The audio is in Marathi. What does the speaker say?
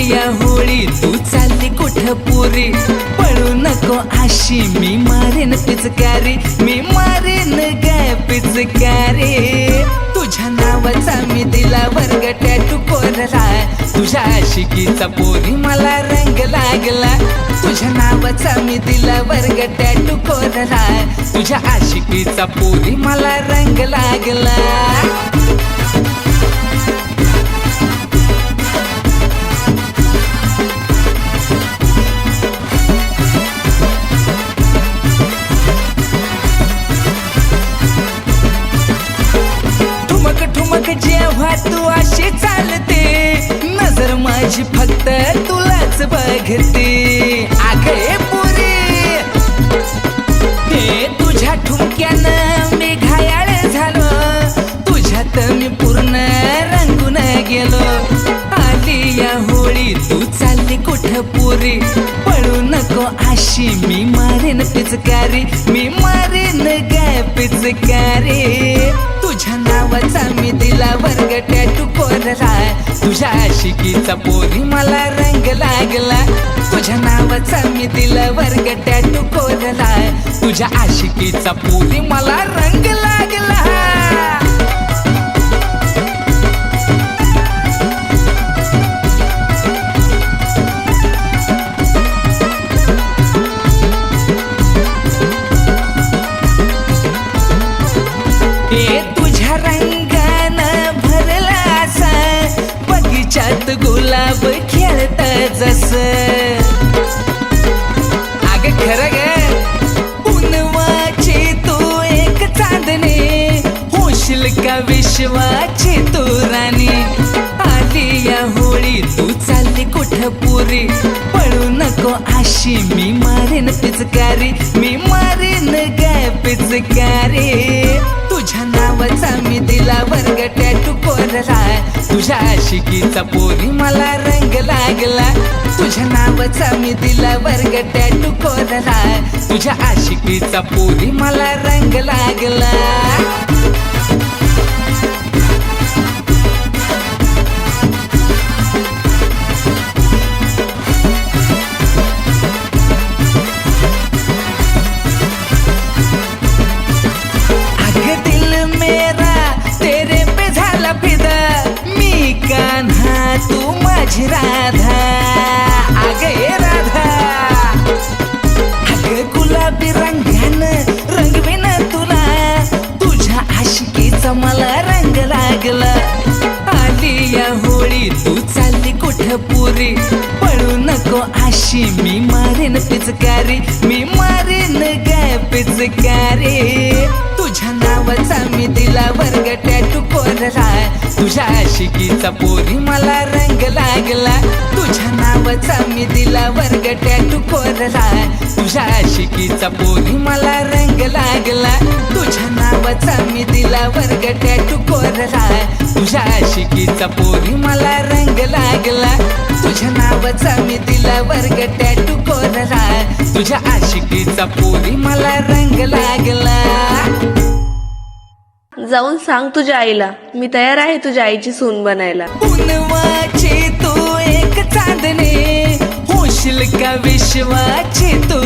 या होळी तू चालली कुठं पुरी, पळू नको अशी मी मारेन पिचकारी, मी मारेन काय पिचकारी। तुझ्या नावाचा मी दिला वर्ग टॅटू कोरला, तुझ्या आशिकीचा पोरी मला रंग लागला। तुझ्या नावाचा मी दिला वर्ग टॅटू कोरला, तुझ्या आशिकीचा पोरी मला रंग लागला। ठुमक जेव्हा तू अशी चालते, नजर माझी फक्त तुलाच बघते। आगे पुरी ते तुझ्या ठुमक्यानं मी घायाळ झालो, तुझ्यात मी पूर्ण रंगून गेलो। आली या होळी तू चालली कुठं पुरी, पळू नको अशी मी मारेन पिचकारी, मी मारेन काय पिचकारी। तुझ्या नावाचा मी दिला वर्ग टॅटू कोरला, तुझ्या आशिकीचा पोरी मला रंग लागला। तुझ्या नावाचा मी दिला वर्ग टॅटू कोरला, तुझ्या आशिकीचा पोरी मला रंग लागला। तुझ्या रंगानं भरला असा बगीचात गुलाब खेळत जस। अग खरं ग उन्हाची तू एक चांदणी, होशील का विश्वाची तू राणी। आली या होळी तू चालली कुठं पुरी, पळू नको अशी मी मारेन पिचकारी, मी मारेन काय पिचकारी। तुझ्या नावाचा मी दिला वर्ग टॅटू कोरला, तुझ्या आशिकीचा पोरी मला रंग लागला। तुझ्या नावाचा मी दिला वर्ग टॅटू कोरला, तुझ्या आशिकीचा पोरी मला रंग लागला। तू माझी राधा, आगे राधा, अग गुलाबी रंगानं रंगवीन तुला, तुझ्या आशिकीचा मला रंग लागला। आली या होळी तू चालली कुठं पुरी, पळू नको अशी मी मारेन पिचकारी, मी मारेन काय पिचकारी। तुझ्या नावाचा मी दिला वर्ग टॅटू कोरला, तुझ्या आशिकीचा पोरी मला रंग लागला। तुझ्या नावाचा मी दिला वर्ग टॅटू कोरला, तुझ्या आशिकीचा पोरी मला रंग लागला। तुझ्या नावाचा मी दिला वर्ग टॅटू कोरला, तुझ्या आशिकीचा पोरी मला रंग लागला। तुझ्या नावाचा मी दिला वर्ग टॅटू कोरला, तुझ्या आशिकीचा पोरी मला रंग लागला। जाऊन सांग तुझ्या आईला मी तयार आहे तुझ्या आईची सून बनायला। उन्हाची तू एक चांदणी, होशील का विश्वाची तू